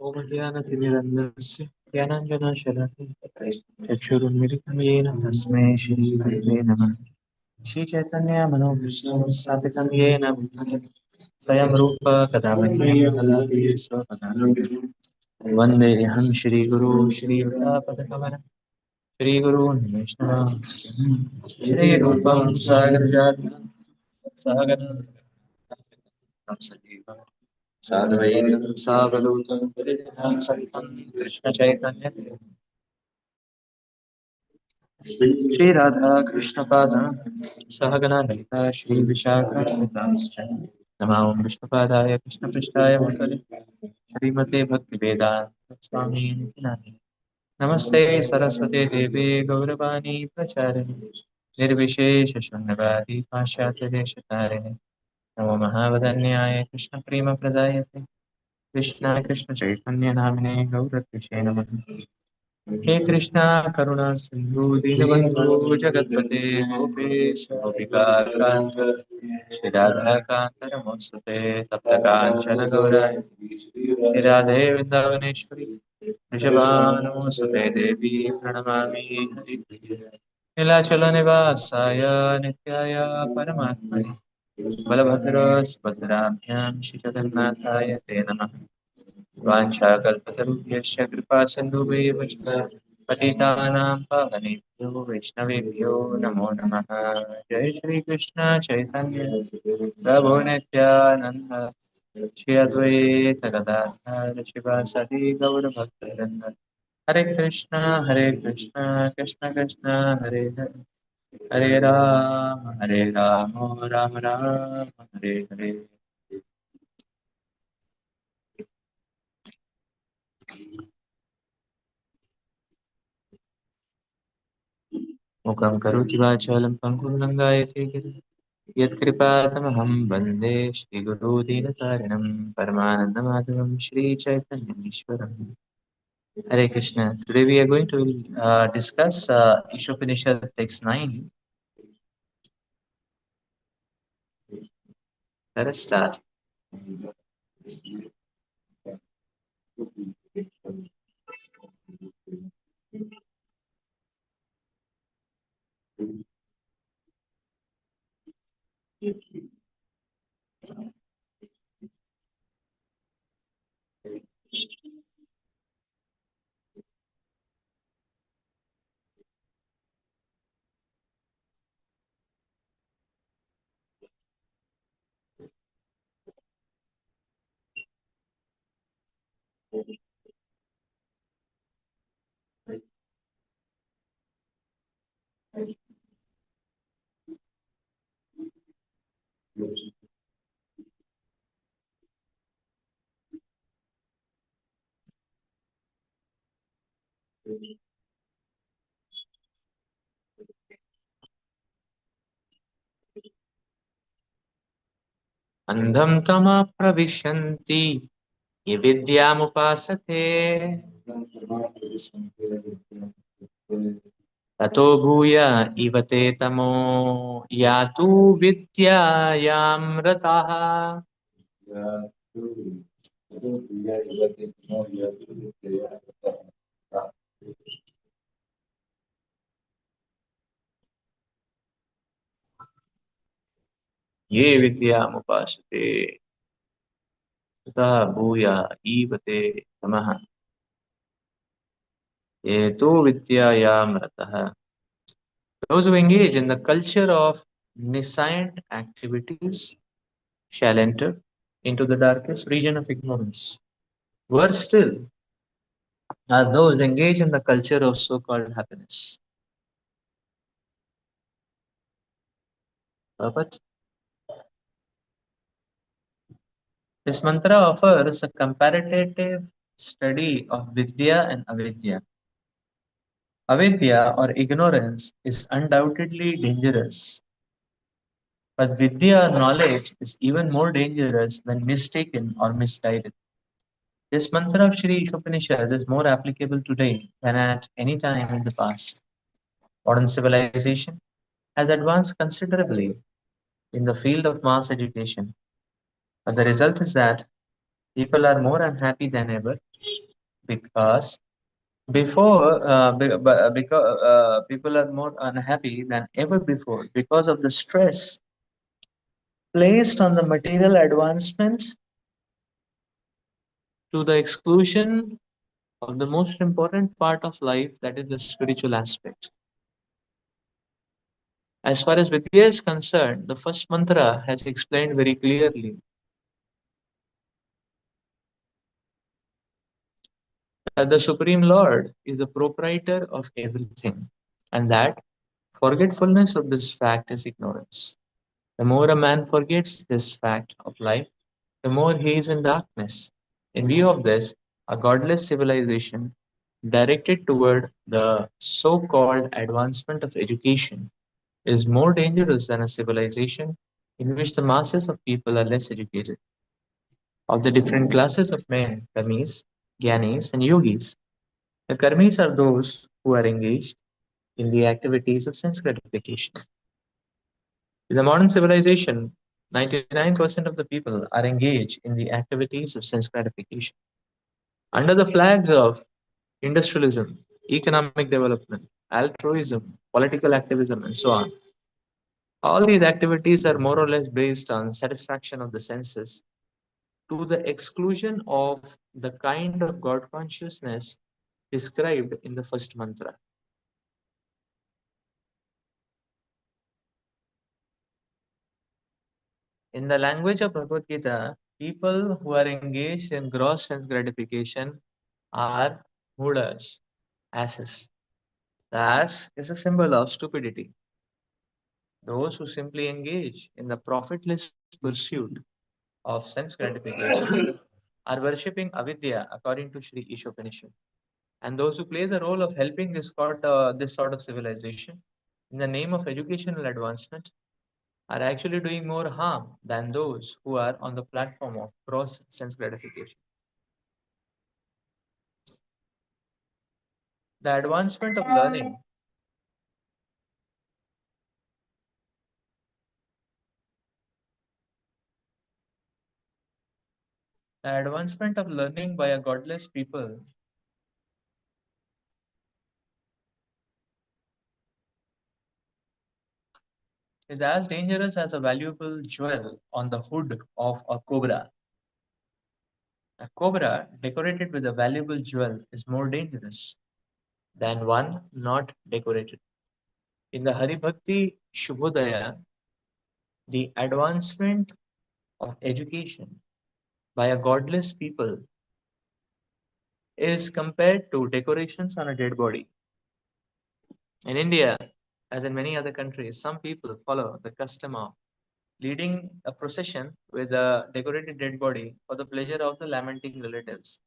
ॐ ज्ञानतिमिरन्दस्य ज्ञानाञ्जनशलाकया चक्षुरुन्मिलितं येन तस्मै श्रीगुरुवे नमः। श्रीचैतन्यमनोभीष्टं स्थापितं येन भूतले स्वयं रूप कदा मह्यं ददाति स्वपदान्तिकं। वन्देऽहं श्रीगुरो श्रीयुतापदकमलं श्रीगुरून् वैष्णवांश्च श्रीरूपं सागरजातं सागरं सजीवम् साद्वैतं सावधूतं सहितं कृष्णचैतन्य श्रीराधा कृष्णपादा सहगना ललिता श्रीविशाखान्वितांश्च नमामि विष्णुपादाय कृष्णपृष्ठाय भूतले श्रीमते भक्तिवेदान्त स्वामिनिति नामिने नमस्ते सरस्वते देवे गौरवाणी प्रचारिणे निर्विशेषशून्यवादी पाश्चात्यदेशतारिणे नमो महावदन्याय कृष्णप्रेमप्रदायते कृष्णाय कृष्णचैतन्य नामिने गौरत्विषे नमः। हे कृष्णा करुणा सिंधु दीनबंधु जगतपते गोपेश गोपिकाकांत श्री राधा कांत नमोस्तुते तप्त कांचन गौराय श्री राधे वृंदावनेश्वरी वृषभानुसुते देवी प्रणमामि हरिप्रिये नीलाचल निवासाय नित्याय परमात्मने बलभद्र सुभद्राभ्यां श्रीजगन्नाथाय ते नमः। वाञ्छाकल्पतरुभ्यश्च कृपा सिन्धुभ्येव च पतितानां पावनेभ्यो वैष्णवेभ्यो नमो नमः। जय श्री कृष्ण चैतन्य प्रभु नित्यानंद श्री अद्वैत गदाधर शिवासादि गौरभक्तवृंद हरे कृष्ण कृष्ण कृष्ण हरे हरे हरे राम राम राम हरे हरे। मुखं करोति वाचालं पङ्गुं लङ्घयते गिरिं यत्कृपातमहं वन्दे श्रीगुरो दीनतारिणं परमानन्दमाधवं श्रीचैतन्यमीश्वरम्। Hare Krishna. Today we are going to discuss Isopanishad text 9. Let us start. Andham tama pravishanti ye vidyamupasate tato bhuya ivate tamo yatu vidyayam rataha. ये विद्यामुपासते तथा भूया ईवते तमः ये तो विद्यायाम रतः. Those who engage in the culture of nescient activities shall enter into the darkest region of ignorance. Worse still are those engaged in the culture of so-called happiness. But this mantra offers a comparative study of Vidya and Avidya. Avidya or ignorance is undoubtedly dangerous, but Vidya or knowledge is even more dangerous when mistaken or misguided. This mantra of Sri Upanishad is more applicable today than at any time in the past. Modern civilization has advanced considerably in the field of mass education, but the result is that people are more unhappy than ever because because people are more unhappy than ever before because of the stress placed on the material advancement to the exclusion of the most important part of life, that is the spiritual aspect. As far as Vidya is concerned, the first mantra has explained very clearly that the Supreme Lord is the proprietor of everything, and that forgetfulness of this fact is ignorance. The more a man forgets this fact of life, the more he is in darkness. In view of this, a godless civilization directed toward the so called advancement of education is more dangerous than a civilization in which the masses of people are less educated. Of the different classes of men, Karmis, Gyanis, and Yogis, the Karmis are those who are engaged in the activities of sense gratification. In the modern civilization, 99% of the people are engaged in the activities of sense gratification. Under the flags of industrialism, economic development, altruism, political activism, and so on, all these activities are more or less based on satisfaction of the senses to the exclusion of the kind of God consciousness described in the first mantra. In the language of Bhagavad Gita, people who are engaged in gross sense gratification are mudas, asses. The ass is a symbol of stupidity. Those who simply engage in the profitless pursuit of sense gratification are worshipping avidya according to Sri Ishopanishad. And those who play the role of helping this sort of civilization in the name of educational advancement are actually doing more harm than those who are on the platform of gross sense gratification. The advancement of learning, the advancement of learning by a godless people is as dangerous as a valuable jewel on the hood of a cobra. A cobra decorated with a valuable jewel is more dangerous than one not decorated. In the Hari Bhakti Shubhodaya, the advancement of education by a godless people is compared to decorations on a dead body. In India, as in many other countries, some people follow the custom of leading a procession with a decorated dead body for the pleasure of the lamenting relatives.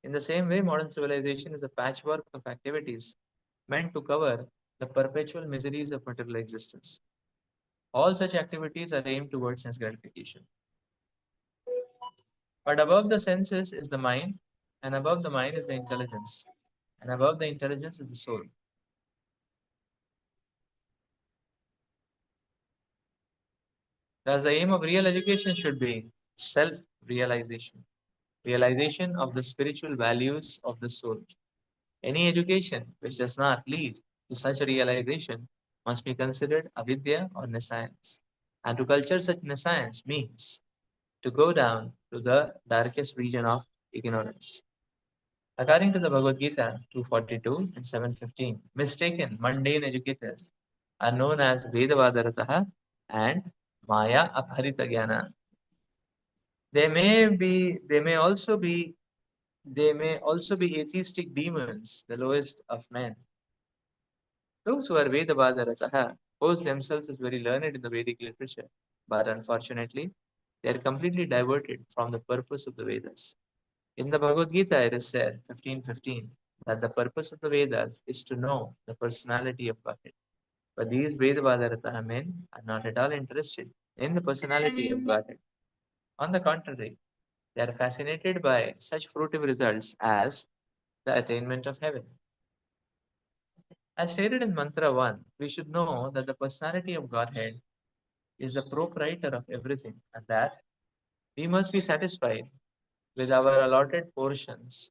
In the same way, modern civilization is a patchwork of activities meant to cover the perpetual miseries of material existence. All such activities are aimed towards sense gratification. But above the senses is the mind, and above the mind is the intelligence, and above the intelligence is the soul. Thus, the aim of real education should be self realization, realization of the spiritual values of the soul. Any education which does not lead to such a realization must be considered avidya or nescience. And to culture such nescience means to go down to the darkest region of ignorance. According to the Bhagavad Gita 242 and 715, mistaken mundane educators are known as Vedavadarataha and Maya Apharita Jnana. They may also be atheistic demons, the lowest of men. Those who are Vedavadarataha pose themselves as very learned in the Vedic literature, but unfortunately, they are completely diverted from the purpose of the Vedas. In the Bhagavad Gita, it is said, 15:15, that the purpose of the Vedas is to know the personality of Godhead. But these Vedavadarataha men are not at all interested in the personality of Godhead. On the contrary, they are fascinated by such fruitive results as the attainment of heaven. As stated in Mantra 1, we should know that the personality of Godhead is the proprietor of everything and that we must be satisfied with our allotted portions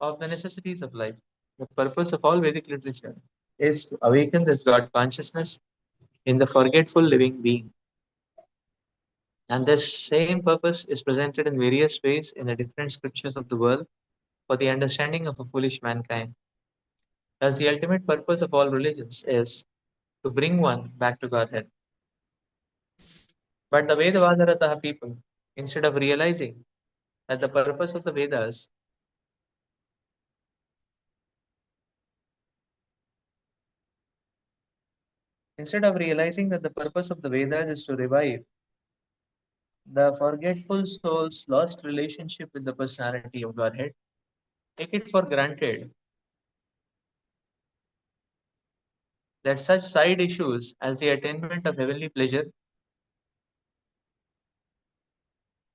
of the necessities of life. The purpose of all Vedic literature is to awaken this God consciousness in the forgetful living being. And this same purpose is presented in various ways in the different scriptures of the world for the understanding of a foolish mankind. Thus, the ultimate purpose of all religions is to bring one back to Godhead. But the Vedavadarataha people, instead of realizing that the purpose of the Vedas, instead of realizing that the purpose of the Vedas is to revive the forgetful soul's lost relationship with the personality of Godhead, take it for granted that such side issues as the attainment of heavenly pleasure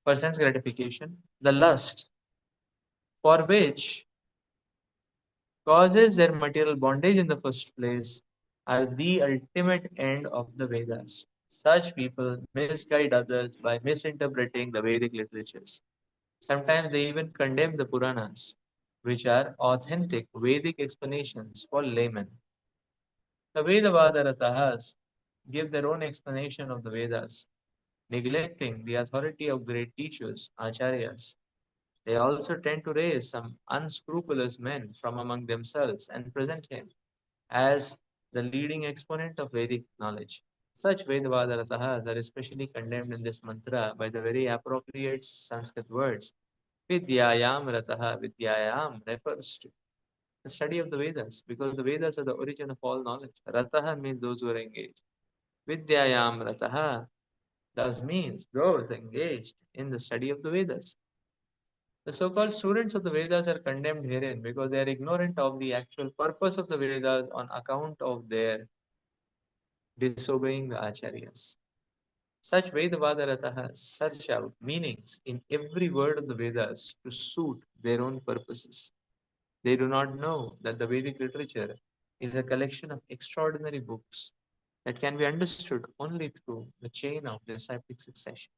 for sense gratification, the lust for which causes their material bondage in the first place, are the ultimate end of the Vedas. Such people misguide others by misinterpreting the Vedic literatures. Sometimes they even condemn the Puranas, which are authentic Vedic explanations for laymen. The Vedavadaratahas give their own explanation of the Vedas, neglecting the authority of great teachers, acharyas. They also tend to raise some unscrupulous men from among themselves and present him as the leading exponent of Vedic knowledge. Such Vedavadaratahas are especially condemned in this mantra by the very appropriate Sanskrit words. Vidyayam rataha. Vidyayam refers to the study of the Vedas because the Vedas are the origin of all knowledge. Rataha means those who are engaged. Vidyayam rataha thus means those engaged in the study of the Vedas. The so-called students of the Vedas are condemned herein because they are ignorant of the actual purpose of the Vedas on account of their disobeying the acharyas. Such Vedavadarataha search out meanings in every word of the Vedas to suit their own purposes. They do not know that the Vedic literature is a collection of extraordinary books that can be understood only through the chain of disciplic succession.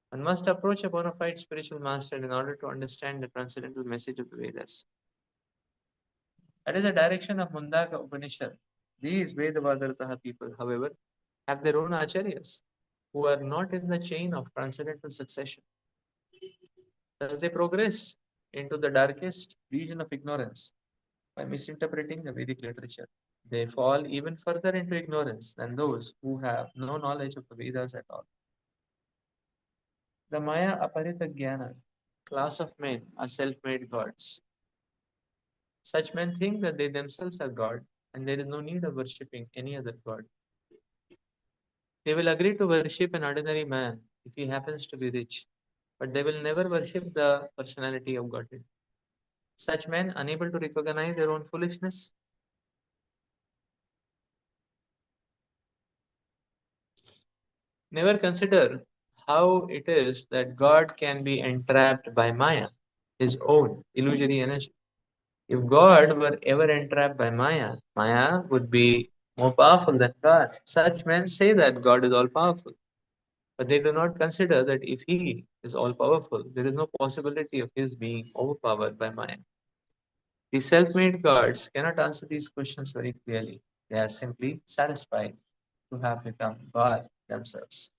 One must approach a bona fide spiritual master in order to understand the transcendental message of the Vedas. That is the direction of Mundaka Upanishad. These Vedavadartaha people, however, have their own acharyas who are not in the chain of transcendental succession. Thus, they progress into the darkest region of ignorance by misinterpreting the Vedic literature. They fall even further into ignorance than those who have no knowledge of the Vedas at all. The Maya Aparita Jnana class of men are self-made gods. Such men think that they themselves are God and there is no need of worshipping any other God. They will agree to worship an ordinary man if he happens to be rich, but they will never worship the personality of Godhead. Such men, unable to recognize their own foolishness, never consider how it is that God can be entrapped by Maya, his own illusory energy. If God were ever entrapped by Maya, Maya would be more powerful than God. Such men say that God is all powerful, but they do not consider that if he is all powerful, there is no possibility of his being overpowered by Maya. The self made gods cannot answer these questions very clearly. They are simply satisfied to have become God themselves.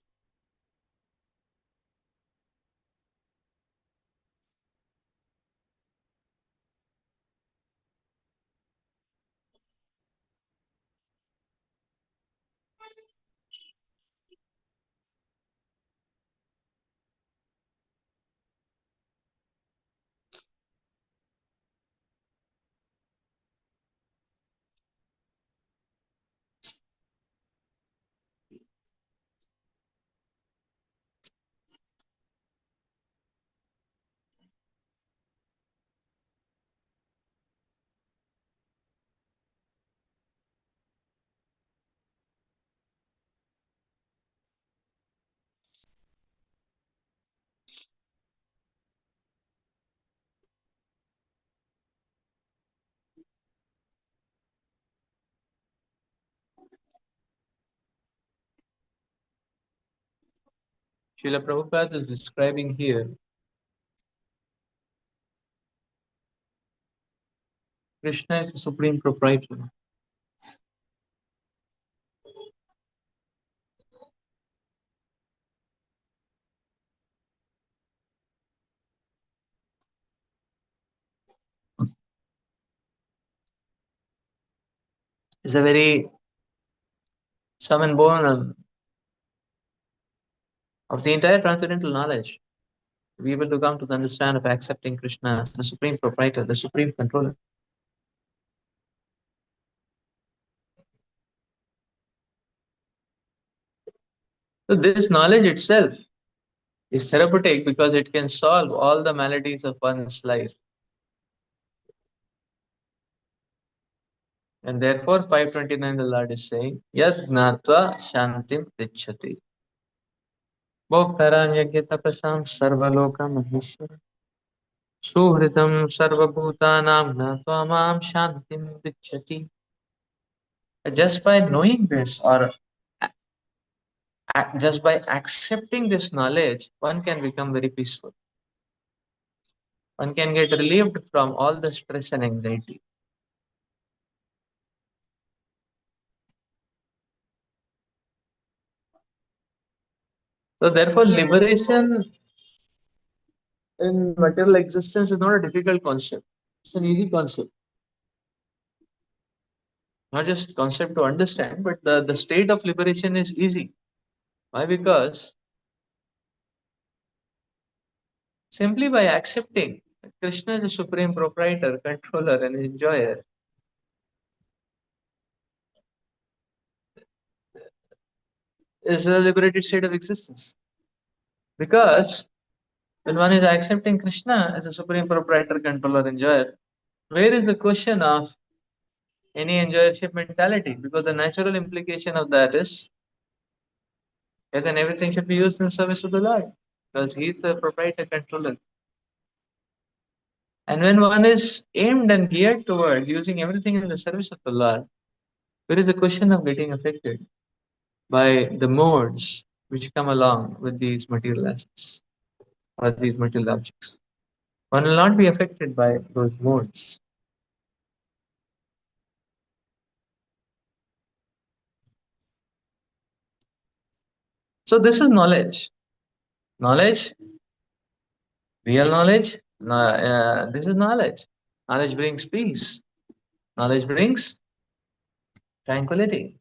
Srila Prabhupada is describing here Krishna is the supreme proprietor. Is a very sum and bone of the entire transcendental knowledge. We will to come to the understand of accepting Krishna as the supreme proprietor, the supreme controller. So this knowledge itself is therapeutic because it can solve all the maladies of one's life. And therefore, 529, the Lord is saying, Yad gnatva shantim prichhati. Bhoktaram yagyatapasam sarvaloka maheshwara. Suhritam sarvabhutanam gnatva mam shantim prichhati. Just by knowing this or just by accepting this knowledge, one can become very peaceful. One can get relieved from all the stress and anxiety. So, therefore, liberation in material existence is not a difficult concept. It's an easy concept. Not just concept to understand, but the state of liberation is easy. Why? Because simply by accepting that Krishna is the supreme proprietor, controller, and enjoyer, is a liberated state of existence. Because when one is accepting Krishna as a supreme proprietor, controller, enjoyer, where is the question of any enjoyership mentality? Because the natural implication of that is yeah, then everything should be used in the service of the Lord. Because He is the proprietor, controller. And when one is aimed and geared towards using everything in the service of the Lord, there is a question of getting affected by the modes which come along with these material assets or these material objects. One will not be affected by those modes. So this is knowledge. Knowledge, real knowledge. This is knowledge. Knowledge brings peace. Knowledge brings tranquility.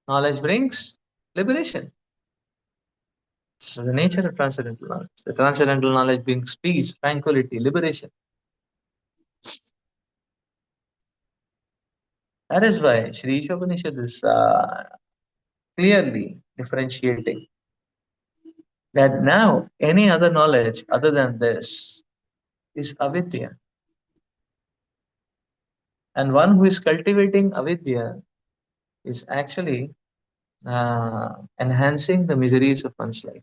Knowledge brings liberation. This is the nature of transcendental knowledge. The transcendental knowledge brings peace, tranquility, liberation. That is why Sri Isopanishad is clearly differentiating that now any other knowledge other than this is avidya. And one who is cultivating avidya is actually enhancing the miseries of one's life.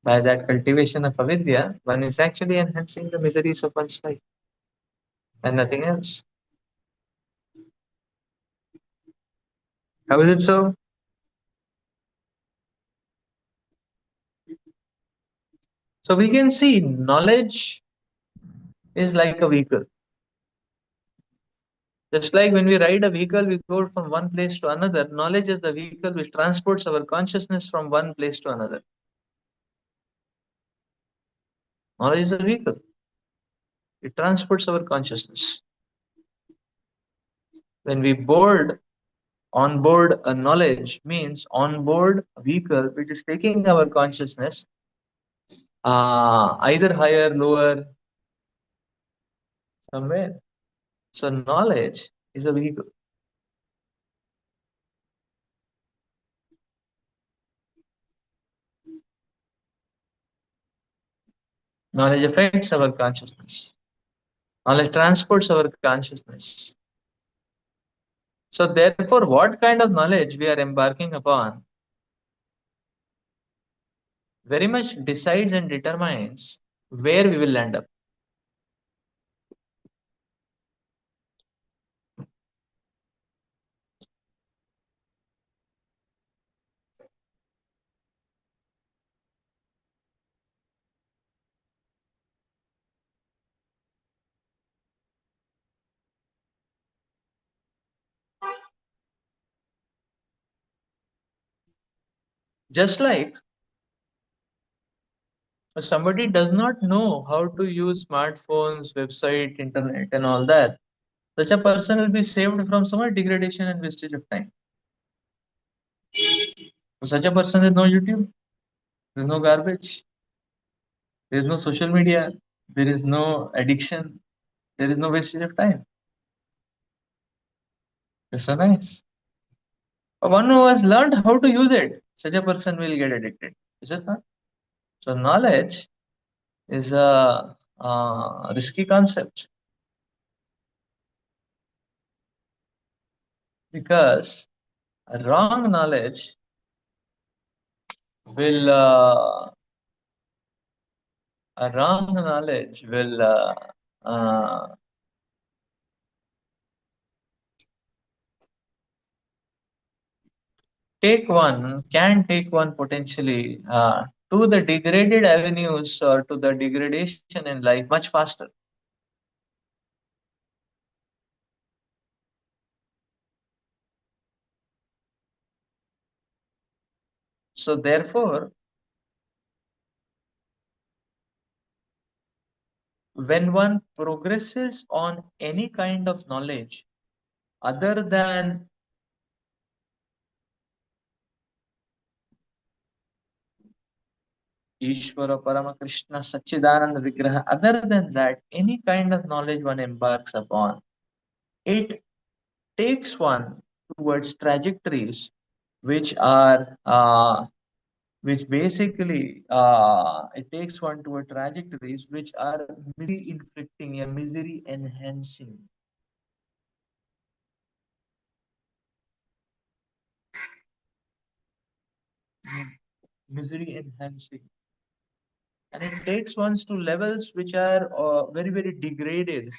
By that cultivation of avidya, one is actually enhancing the miseries of one's life and nothing else. How is it so? So we can see knowledge is like a vehicle. Just like when we ride a vehicle, we go from one place to another. Knowledge is the vehicle which transports our consciousness from one place to another. Knowledge is a vehicle. It transports our consciousness. When we board on board a knowledge means on board a vehicle which is taking our consciousness either higher, lower, somewhere. So knowledge is a vehicle. Knowledge affects our consciousness. Knowledge transports our consciousness. So therefore, what kind of knowledge we are embarking upon very much decides and determines where we will end up. Just like if somebody does not know how to use smartphones, website, internet, and all that, such a person will be saved from so much degradation and wastage of time. For such a person, there's no YouTube, there's no garbage, there's no social media, there is no addiction, there is no wastage of time. It's so nice. But one who has learned how to use it, such a person will get addicted. Is it not? So knowledge is a risky concept because wrong knowledge will a wrong knowledge will uh, can take one potentially to the degraded avenues or to the degradation in life much faster. So therefore, when one progresses on any kind of knowledge other than Ishvara Paramakrishna Sachidananda Vigraha, other than that, any kind of knowledge one embarks upon, it takes one towards trajectories which are which basically it takes one toward trajectories which are misery inflicting, yeah, misery enhancing. Misery enhancing, and it takes ones to levels which are very very degraded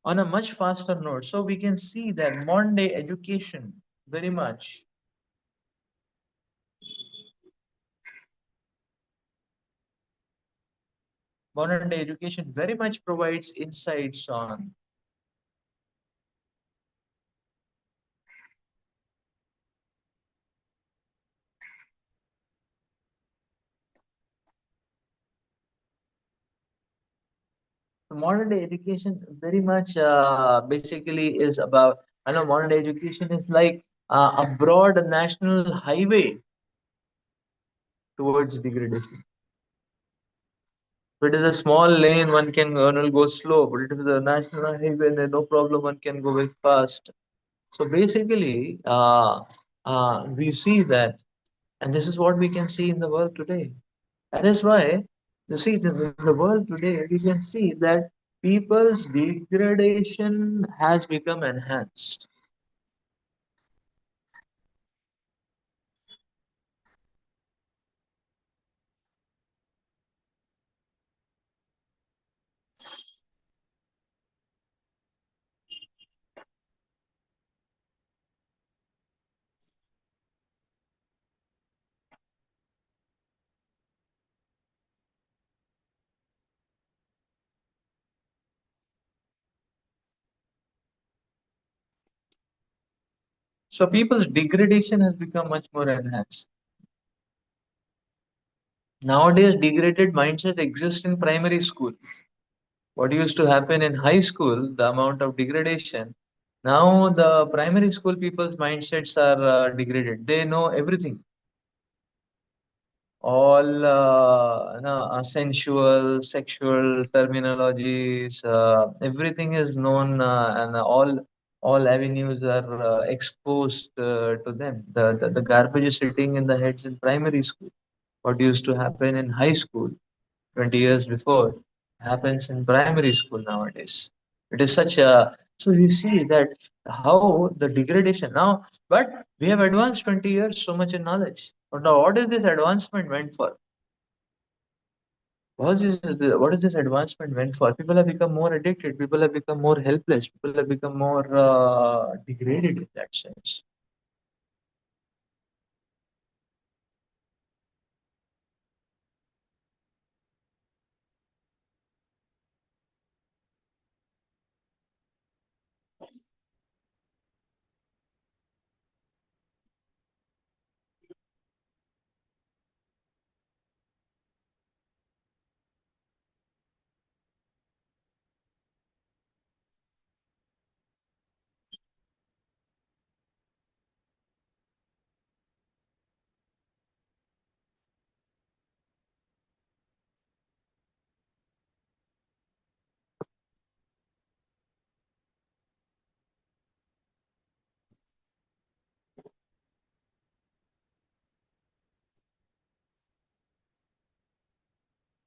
on a much faster note. So we can see that modern day education very much modern day education very much provides insights on. Modern day education very much basically is about, I know modern day education is like a broad national highway towards degradation. If it is a small lane, one will go slow, but if it is a national highway, then no problem, one can go very fast. So basically, we see that, and this is what we can see in the world today. That is why you see the world today, we can see that people's degradation has become enhanced. So people's degradation has become much more enhanced. Nowadays, degraded mindsets exist in primary school. What used to happen in high school, the amount of degradation, now the primary school people's mindsets are degraded. They know everything. All no, sensual, sexual terminologies, everything is known, and all avenues are exposed to them. The garbage is sitting in the heads in primary school. What used to happen in high school 20 years before happens in primary school nowadays. It is such a, so you see that how the degradation now, but we have advanced 20 years so much in knowledge. But now what is this advancement meant for? What is this advancement meant for? People have become more addicted, people have become more helpless, people have become more degraded in that sense.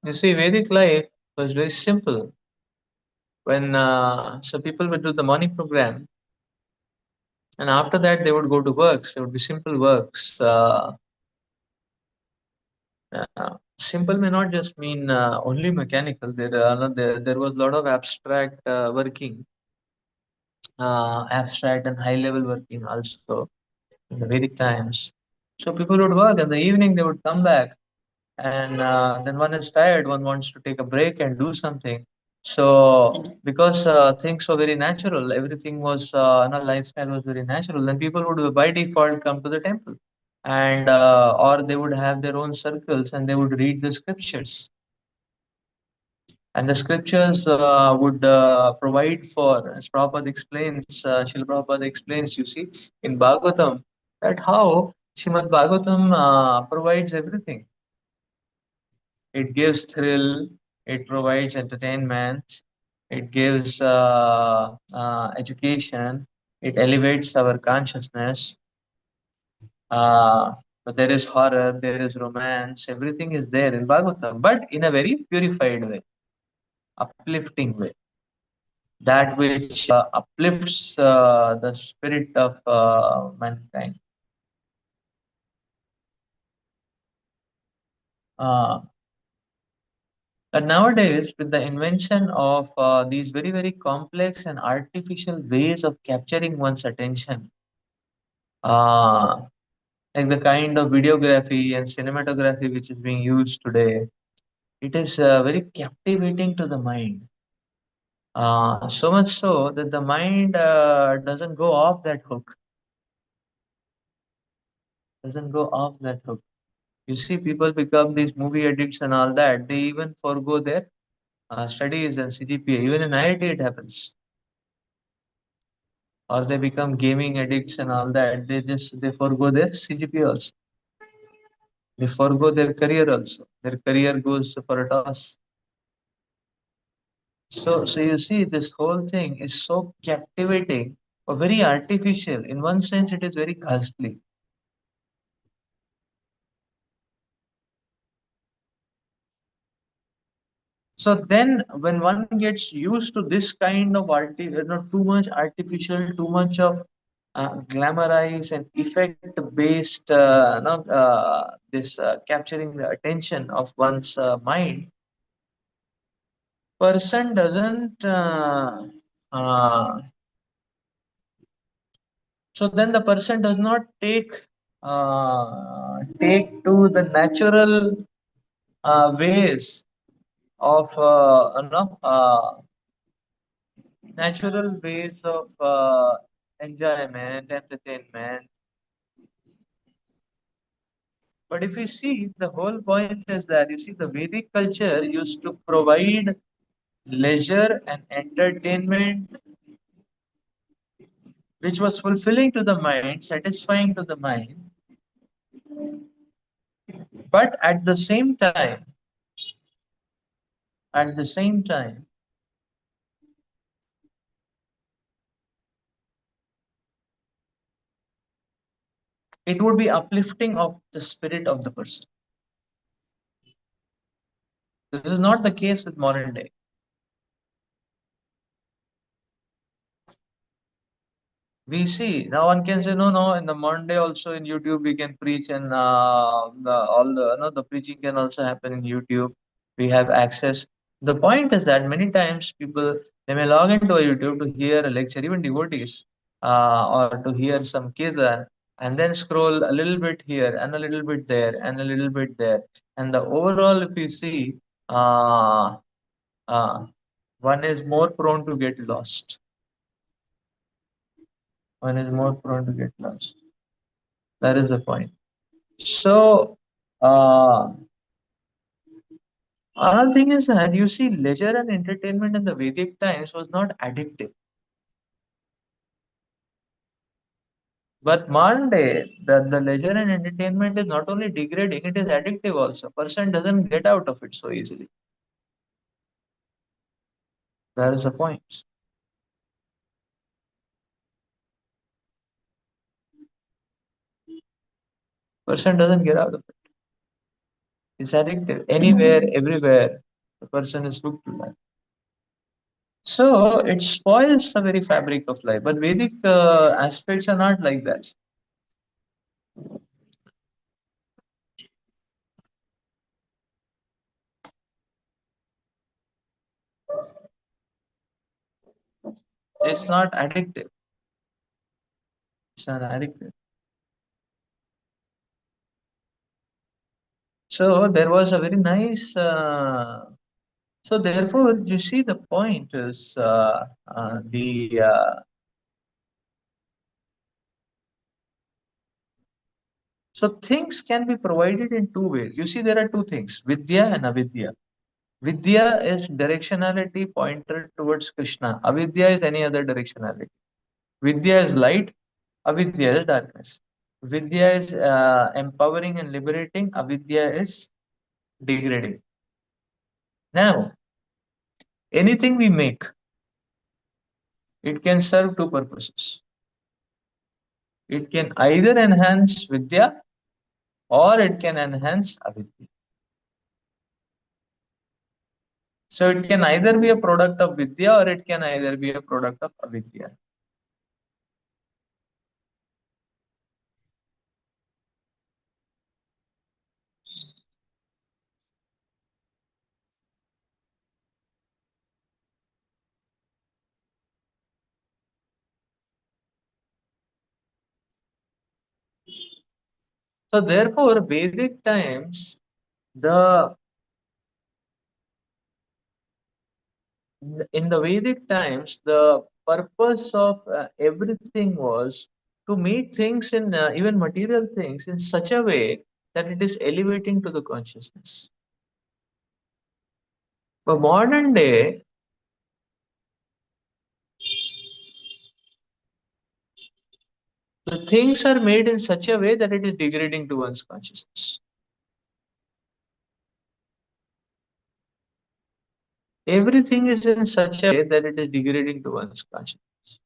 You see, Vedic life was very simple. When so people would do the morning program, and after that they would go to works. There would be simple works. Simple may not just mean only mechanical. There was a lot of abstract working, abstract and high level working also in the Vedic times. So people would work, and the evening they would come back, and then one is tired, one wants to take a break and do something. So because things were very natural, everything was, lifestyle was very natural, then people would by default come to the temple, and or they would have their own circles and they would read the scriptures. And the scriptures would provide for, as Prabhupada explains, Srila Prabhupada explains, you see, in Bhagavatam, that how Srimad Bhagavatam provides everything. It gives thrill, it provides entertainment, it gives education, it elevates our consciousness. Uh, but there is horror, there is romance, everything is there in Bhagavatam, but in a very purified way, uplifting way, that which uplifts the spirit of mankind. Uh, but nowadays, with the invention of these very, very complex and artificial ways of capturing one's attention, uh, like the kind of videography and cinematography which is being used today, it is very captivating to the mind. So much so that the mind doesn't go off that hook, doesn't go off that hook. You see, people become these movie addicts and all that. They even forego their studies and CGPA. Even in IIT, it happens. Or they become gaming addicts and all that. They forego their CGPA also. They forego their career also. Their career goes for a toss. So you see, this whole thing is so captivating or very artificial. In one sense, it is very ghastly. So then, when one gets used to this kind of too much artificial, too much of glamorize and effect-based, this capturing the attention of one's mind, person doesn't. Uh, so then the person does not take to the natural ways of natural ways of enjoyment, entertainment. But if you see, the whole point is that you see, the Vedic culture used to provide leisure and entertainment, which was fulfilling to the mind, satisfying to the mind. But at the same time, it would be uplifting of the spirit of the person. This is not the case with modern day. We see now one can say no, in the Monday also in YouTube we can preach, and all the the preaching can also happen in YouTube. We have access. The point is that many times people, they may log into a YouTube to hear a lecture, even devotees, or to hear some kirtan, and then scroll a little bit here and a little bit there and a little bit there, and the overall, if you see, uh, uh, one is more prone to get lost. One is more prone to get lost. That is the point. So, another thing is that you see, leisure and entertainment in the Vedic times was not addictive. But modern day, the leisure and entertainment is not only degrading, it is addictive also. Person doesn't get out of it so easily. That is the point. Person doesn't get out of it. It's addictive. Anywhere, everywhere, the person is hooked to that. So it spoils the very fabric of life. But Vedic aspects are not like that. It's not addictive. It's not addictive. So there was a very nice. So therefore, you see, the point is the so things can be provided in two ways. You see, there are two things: vidya and avidya. Vidya is directionality pointed towards Krishna. Avidya is any other directionality. Vidya is light. Avidya is darkness. Vidya is empowering and liberating. Avidya is degrading. Now, anything we make, it can serve two purposes. It can either enhance Vidya or it can enhance Avidya. So it can either be a product of Vidya or it can either be a product of Avidya. So therefore, Vedic times, the in the Vedic times, the purpose of everything was to make things in even material things in such a way that it is elevating to the consciousness. But modern day, the things are made in such a way that it is degrading to one's consciousness. Everything is in such a way that it is degrading to one's consciousness.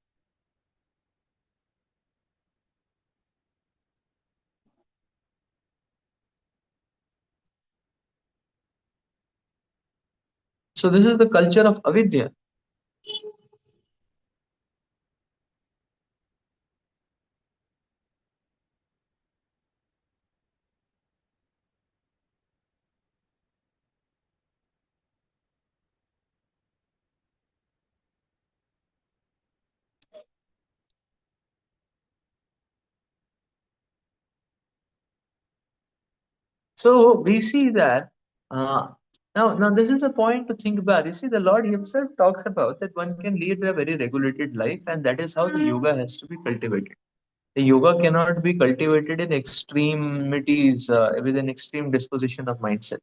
So this is the culture of avidya. So we see that now this is a point to think about. You see, the Lord Himself talks about that one can lead a very regulated life, and that is how the yoga has to be cultivated. The yoga cannot be cultivated in extremities with an extreme disposition of mindset.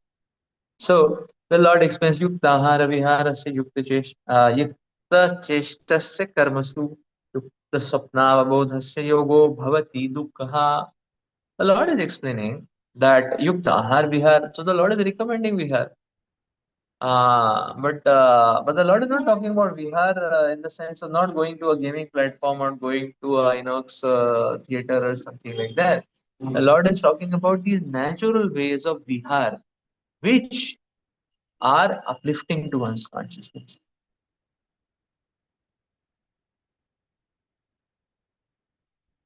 So the Lord explains yuktahara viharasya yukta cheshtasya karmasu yukta swapnavabodhasya yogo bhavati dukkha. The Lord is explaining that yukta ahar vihar. So the Lord is recommending vihar. But the Lord is not talking about vihar in the sense of not going to a gaming platform or going to a Inox theater or something like that. The Lord is talking about these natural ways of vihar, which are uplifting to one's consciousness.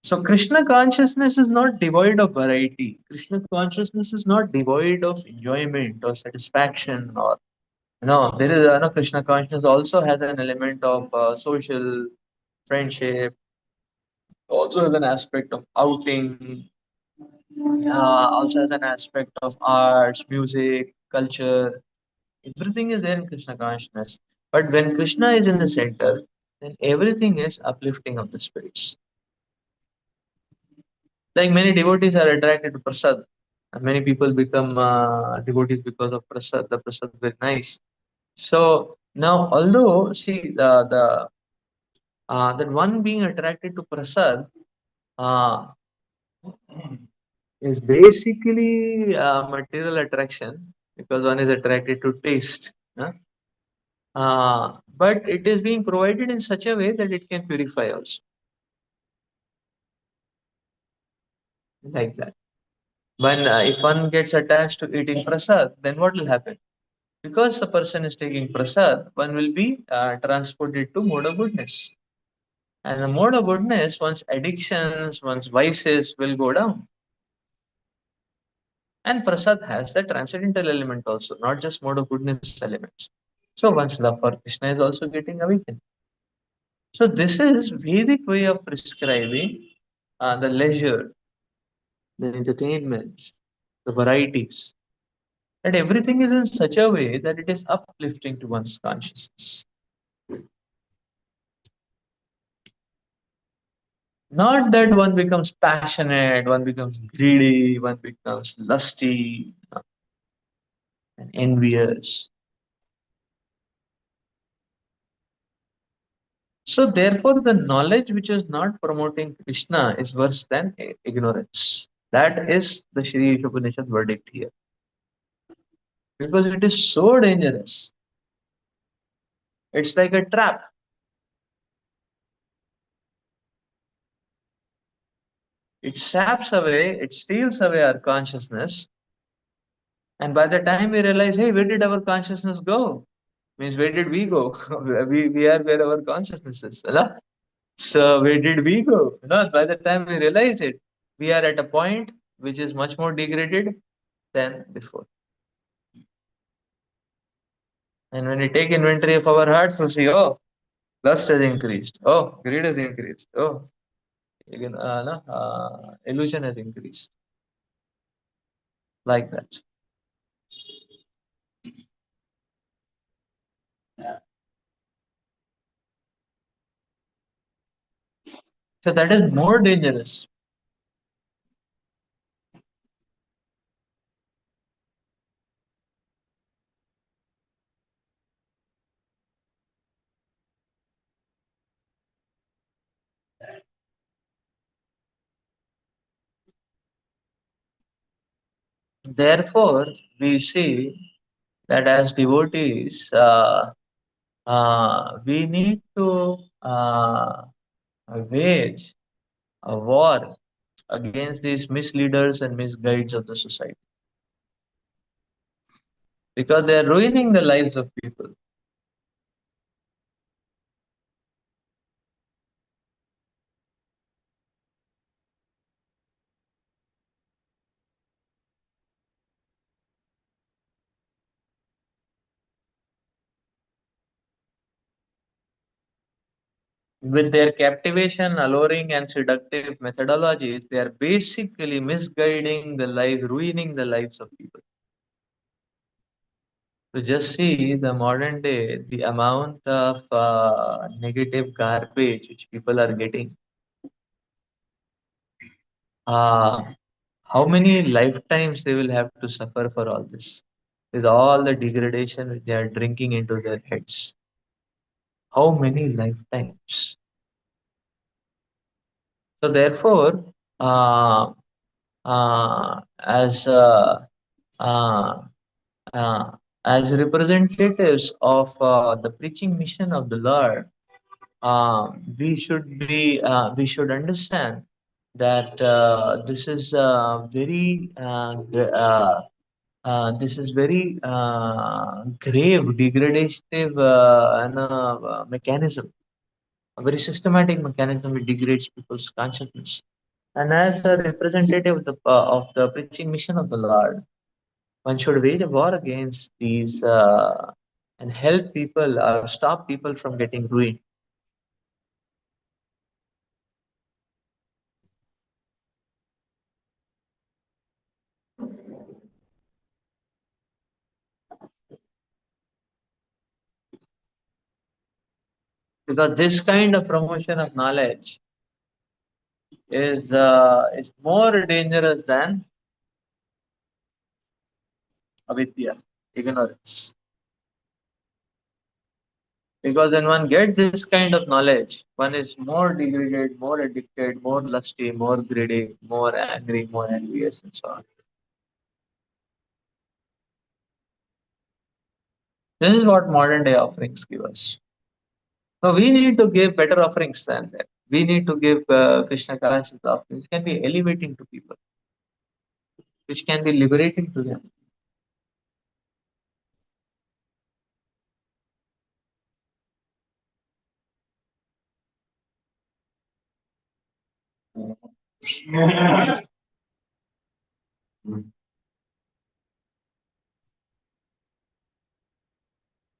So Krishna consciousness is not devoid of variety. Krishna consciousness is not devoid of enjoyment or satisfaction or no. There is no Krishna consciousness also has an element of social friendship, also has an aspect of outing, also has an aspect of arts, music, culture. Everything is there in Krishna consciousness. But when Krishna is in the center, then everything is uplifting of the spirits. Like many devotees are attracted to prasad. And many people become devotees because of prasad. The prasad is very nice. So now, although see the that one being attracted to prasad uh, is basically material attraction because one is attracted to taste. But it is being provided in such a way that it can purify also, like that. When if one gets attached to eating prasad, then what will happen? Because the person is taking prasad, one will be transported to mode of goodness. And the mode of goodness, one's addictions, one's vices will go down. And prasad has the transcendental element also, not just mode of goodness elements. So one's love for Krishna is also getting awakened. So this is Vedic way of prescribing the leisure, the entertainments, the varieties. That everything is in such a way that it is uplifting to one's consciousness. Not that one becomes passionate, one becomes greedy, one becomes lusty and envious. So therefore, the knowledge which is not promoting Krishna is worse than ignorance. That is the Shri Upanishad verdict here. Because it is so dangerous. It's like a trap. It saps away, it steals away our consciousness. And by the time we realize, hey, where did our consciousness go? Means where did we go? we are where our consciousness is. Right? So where did we go? By the time we realize it, we are at a point which is much more degraded than before. And when we take inventory of our hearts, we'll see, oh, lust has increased. Oh, greed has increased. Oh, again, no, illusion has increased. Like that. So that is more dangerous. Therefore, we see that as devotees, we need to wage a war against these misleaders and misguides of the society because they are ruining the lives of people. With their captivation, alluring, and seductive methodologies, they are basically misguiding the lives, ruining the lives of people. So just see the modern day, the amount of negative garbage which people are getting. Uh, how many lifetimes they will have to suffer for all this? With all the degradation which they are drinking into their heads. How many lifetimes? So therefore, uh, as uh, uh, as representatives of the preaching mission of the Lord, we should understand that this is very grave degradative mechanism, a very systematic mechanism which degrades people's consciousness. And as a representative of the preaching mission of the Lord, one should wage a war against these and help people or stop people from getting ruined. Because this kind of promotion of knowledge is more dangerous than avidya, ignorance. Because when one gets this kind of knowledge, one is more degraded, more addicted, more lusty, more greedy, more angry, more envious, and so on. This is what modern day offerings give us. So we need to give better offerings than that. We need to give Krishna conscious offerings. It can be elevating to people. which can be liberating to them.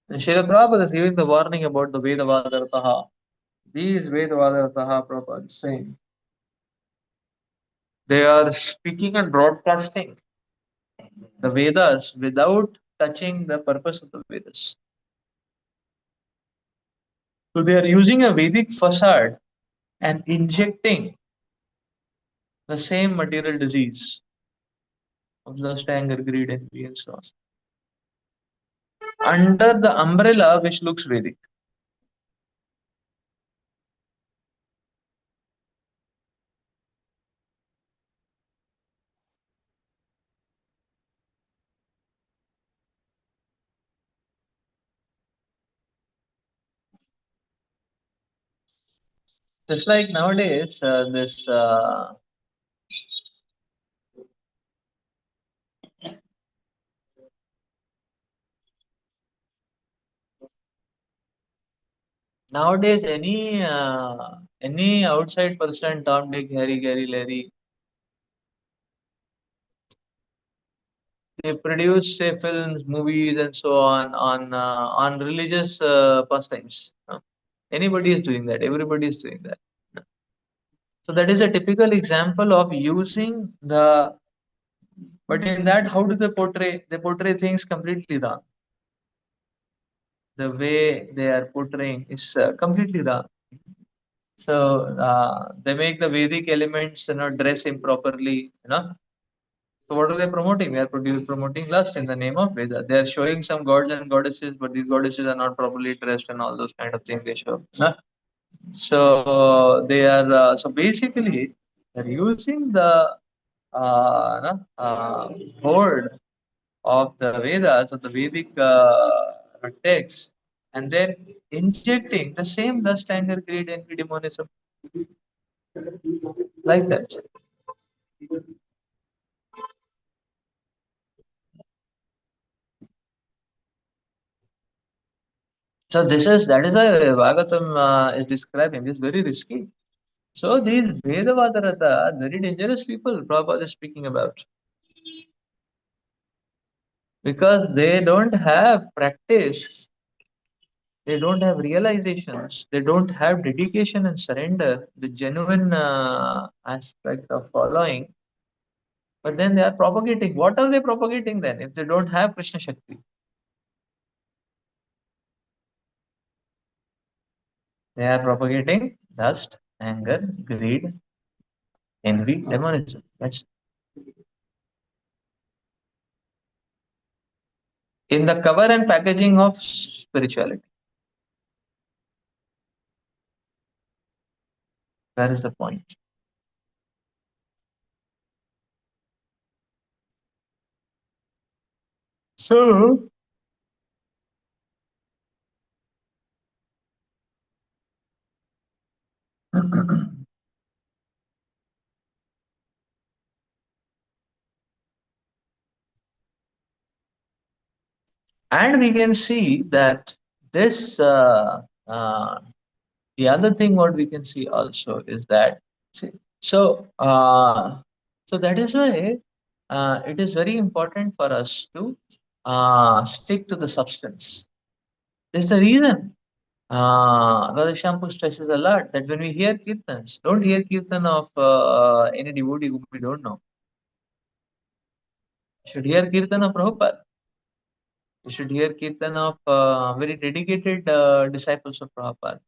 And Srila Prabhupada is giving the warning about the Vedavadartaha. These Vedavadartaha Prabhupada is saying they are speaking and broadcasting the Vedas without touching the purpose of the Vedas. So they are using a Vedic facade and injecting the same material disease of lust, anger, greed, envy, and so on under the umbrella which looks Vedic. Just like nowadays, this nowadays any outside person, Tom, Dick, Harry, Gary, Larry, they produce say films, movies, and so on religious pastimes. Anybody is doing that. Everybody is doing that. So that is a typical example of using the. But in that, how do they portray? They portray things completely wrong. The way they are portraying is completely wrong. So they make the Vedic elements, dress improperly. So what are they promoting? They are promoting lust in the name of Veda. They are showing some gods and goddesses, but these goddesses are not properly dressed and all those kind of things they show. So they are so basically they're using the word of the Vedas of the Vedic text and then injecting the same lust, anger, greed, envy, demonism like that. So that is why Bhagavatam is describing this very risky. So these Vedavadarata are very dangerous people Prabhupada is speaking about because they don't have practice, they don't have realizations, they don't have dedication and surrender, the genuine aspect of following. But then they are propagating. What are they propagating then if they don't have Krishna Shakti? They are propagating lust, anger, greed, envy, demonism. That's in the cover and packaging of spirituality. That is the point. So, and we can see that this, the other thing what we can see also is that, see, so, so that is why it is very important for us to stick to the substance. There's a reason. Brother Shampoo stresses a lot that when we hear kirtans, don't hear kirtan of any devotee whom we don't know. You should hear kirtan of Prabhupada. You should hear kirtan of very dedicated disciples of Prabhupada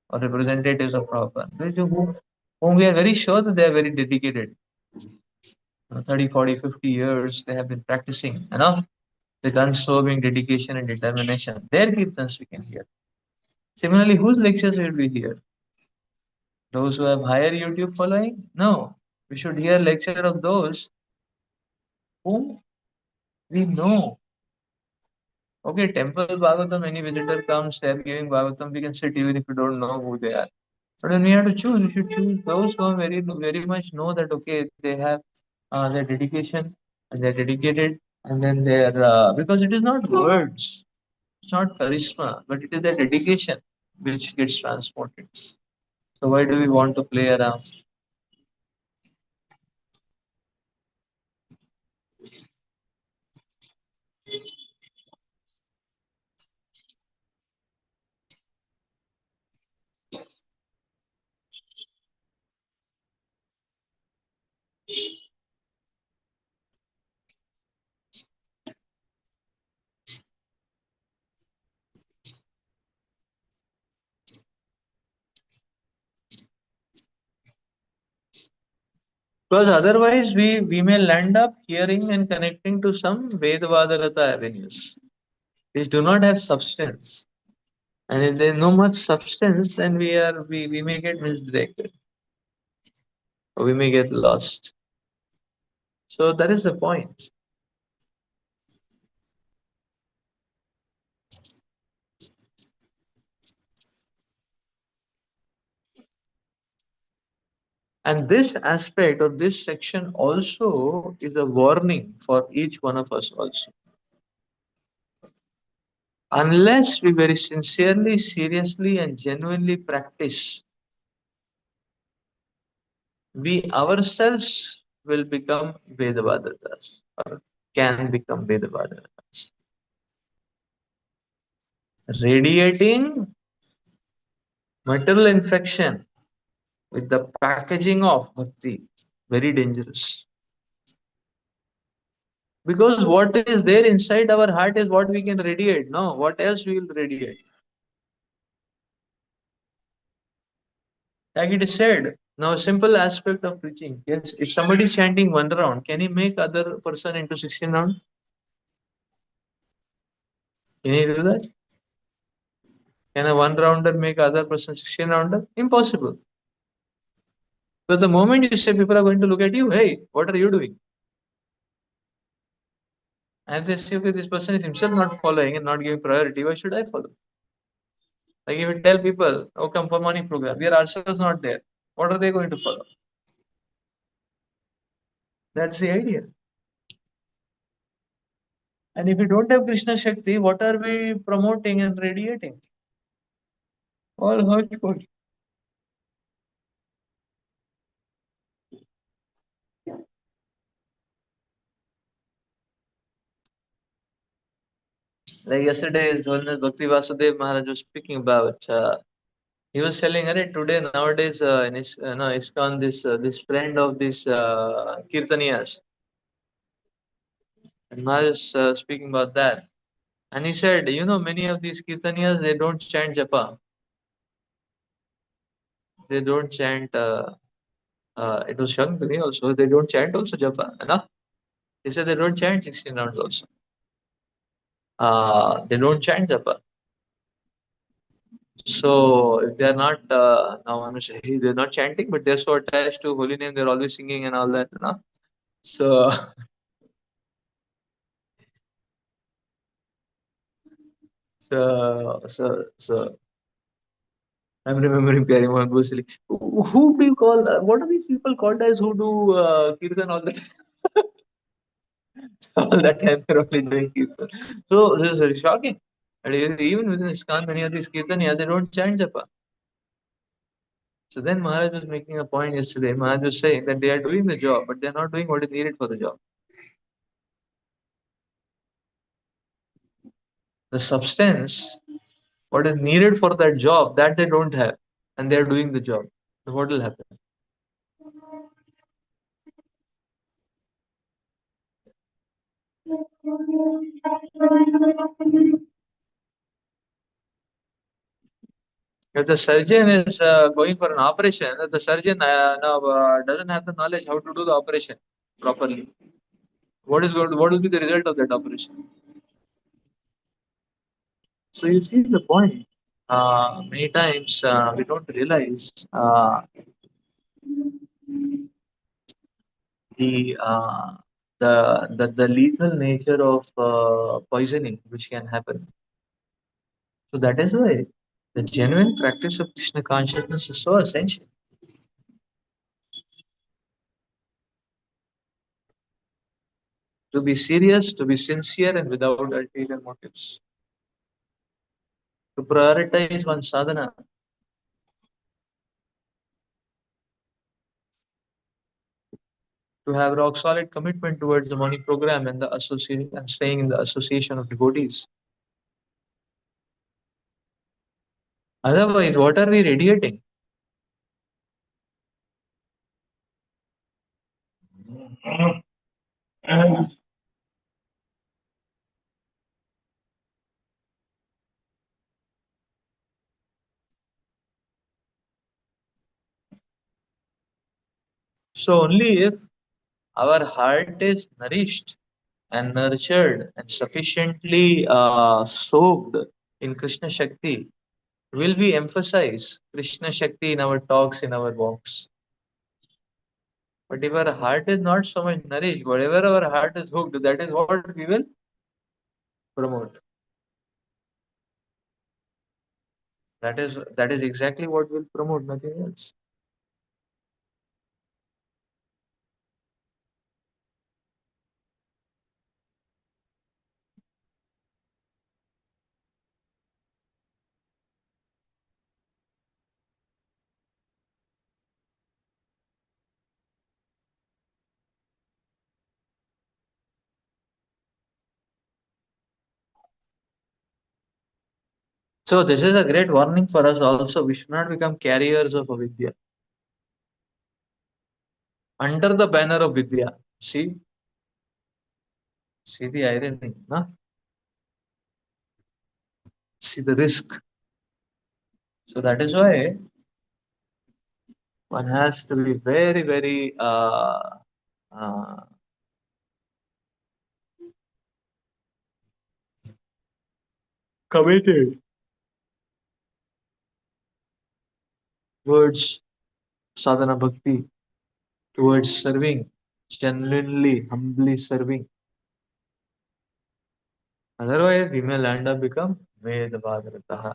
or representatives of Prabhupada, whom we are very sure that they are very dedicated. 30, 40, 50 years they have been practicing, with unswerving dedication and determination. Their kirtans we can hear. Similarly, whose lectures will we hear? Those who have higher YouTube following? No. We should hear lecture of those whom we know. Okay, temple Bhagavatam, any visitor comes, they are giving Bhagavatam, we can sit even if we don't know who they are. But when we have to choose, we should choose those who very much know that okay, they have their dedication and they're dedicated, and then they're because it is not words, it's not charisma, but it is their dedication which gets transported. So why do we want to play around? Because otherwise we may land up hearing and connecting to some Vedavadarata avenues, which do not have substance. And if there's no much substance, then we may get misdirected or we may get lost. So that is the point. And this aspect or this section also is a warning for each one of us also. Unless we very sincerely, seriously, and genuinely practice, we ourselves will become Vedavadatas or can become Vedavadatas. Radiating material infection with the packaging of bhakti, very dangerous. Because what is there inside our heart is what we can radiate. No, what else we will radiate? Like it is said, now a simple aspect of preaching. Yes, if somebody is chanting one round, can he make other person into 16 round? Can he do that? Can a one rounder make other person 16 rounder? Impossible. So the moment you say people are going to look at you, hey, what are you doing? And they say, okay, this person is himself not following and not giving priority. Why should I follow? Like if you tell people, oh, come for morning program, we are ourselves not there. What are they going to follow? That's the idea. And if we don't have Krishna Shakti, what are we promoting and radiating? All hodgepodge. Like yesterday, when Bhakti Vasudev Maharaj was speaking about, he was telling, "Arey, today nowadays in no, ISKCON, this friend of this Kirtaniyas, and Maharaj is speaking about that, and he said, you know, many of these Kirtaniyas they don't chant japa, they don't chant. It was shown to me also. They don't chant also japa, no? He said they don't chant 16 rounds also. They don't chant japa. So if they're not now I'm say they're not chanting, but they're so attached to holy name, they're always singing and all that, no? So so I'm remembering Pyari Mohan Bhosale. Who do you call? What are these people called as who do kirtan all the time? All the time they're only doing kirtan. So this is very shocking. And even within ISKCON, many of these kirtan, yeah, they don't chant japa. So then Maharaj was making a point yesterday. Maharaj was saying that they are doing the job, but they're not doing what is needed for the job. The substance, what is needed for that job, that they don't have, and they're doing the job. So what will happen? If the surgeon is going for an operation, if the surgeon now doesn't have the knowledge how to do the operation properly, what will be the result of that operation? So you see the point. Many times we don't realize the, uh, the lethal nature of poisoning which can happen. So that is why the genuine practice of Krishna consciousness is so essential. to be serious, to be sincere, and without ulterior motives, to prioritize one's sadhana, to have rock solid commitment towards the money program and the associate and staying in the association of devotees. Otherwise, what are we radiating? So only if our heart is nourished and nurtured and sufficiently soaked in Krishna Shakti, will we emphasize Krishna Shakti in our talks, in our walks. But if our heart is not so much nourished, whatever our heart is hooked, that is what we will promote. That is exactly what will promote, nothing else. So this is a great warning for us also. We should not become carriers of avidya under the banner of vidya. See the irony, no? See the risk. So that is why one has to be very, very uh, committed towards sadhana bhakti, towards serving, genuinely, humbly serving. Otherwise, we may land up become Ved Bhagarataha.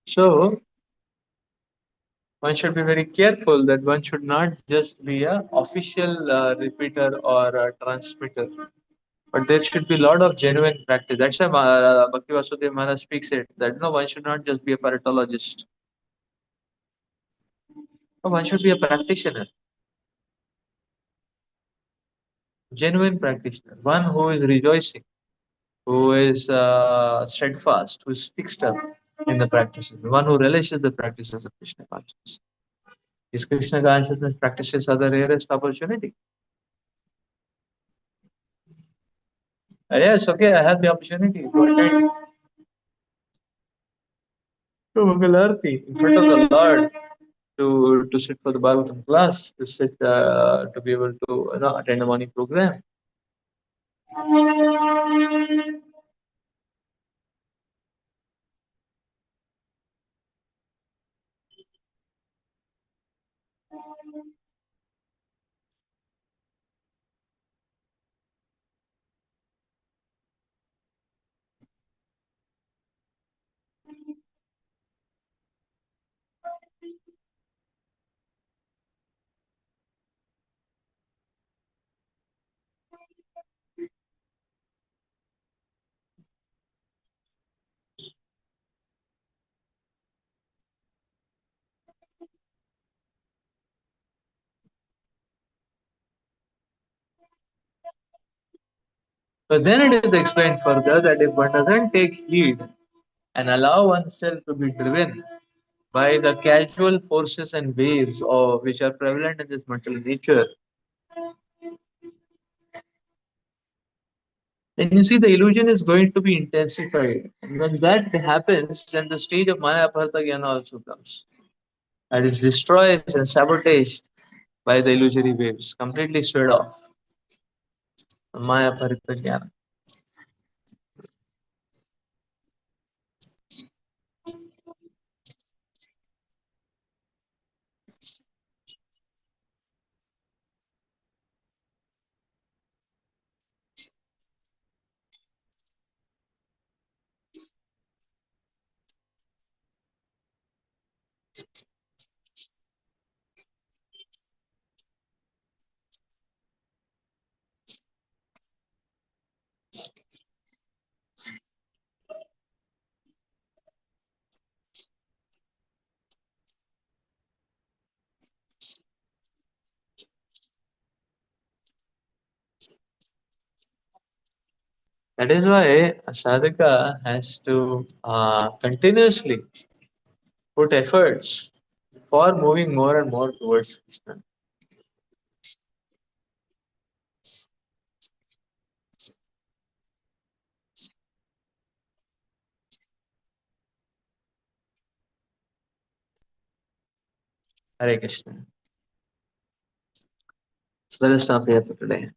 So one should be very careful that one should not just be a official repeater or a transmitter, but there should be a lot of genuine practice. That's why Bhakti Vasudev Maharaj speaks it that no, one should not just be a paratologist. No, one should be a practitioner, genuine practitioner, one who is rejoicing, who is steadfast, who is fixed up in the practices, the one who relishes the practices of Krishna consciousness. His Krishna consciousness practices are the rarest opportunity. Yes, okay, I have the opportunity to attend to Mangal Arati in front of the Lord, to sit for the Bhagavatam class, to sit to be able to attend a morning program. But then it is explained further that if one doesn't take heed and allow oneself to be driven by the casual forces and waves of which are prevalent in this mental nature, then you see the illusion is going to be intensified. And when that happens, then the stage of Maya Aparta Jnana also comes. That is destroyed and sabotaged by the illusory waves, completely swayed off. Maya Aparta Jnana. That is why a sadhaka has to continuously put efforts for moving more and more towards Krishna. Hare Krishna. So let us stop here for today.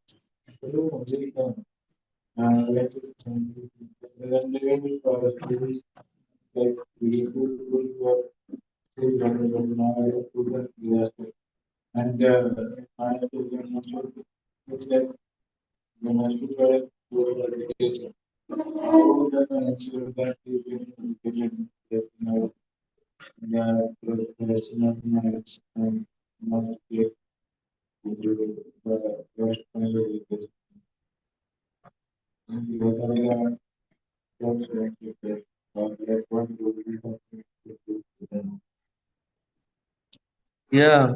Yeah,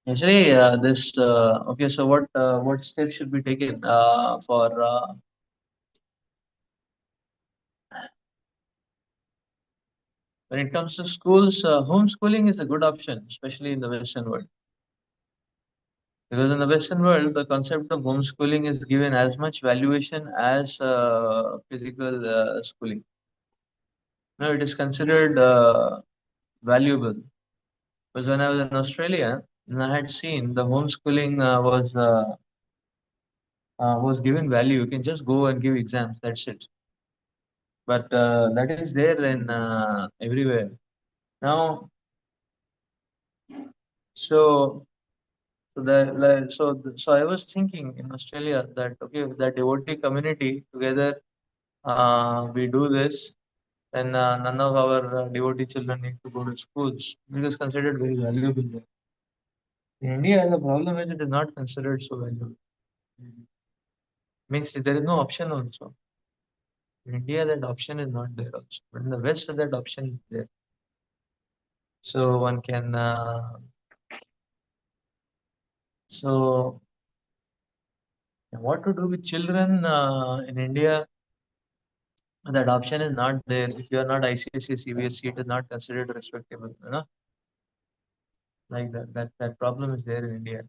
actually, this okay. So what steps should be taken for when it comes to schools? Homeschooling is a good option, especially in the Western world, because in the Western world, the concept of homeschooling is given as much valuation as physical schooling. No, it is considered valuable. Because when I was in Australia, and I had seen the homeschooling was given value. You can just go and give exams. That's it. But that is there in everywhere now. So so I was thinking in Australia that okay, the devotee community together, we do this, then none of our devotee children need to go to schools. It is considered very valuable there. In India, the problem is it is not considered so valuable. Means there is no option also. In India, that option is not there also. But in the West, that option is there. So one can so what to do with children in India? That option is not there. If you are not ICSE, CBSE, it is not considered respectable. You know, like that problem is there in India.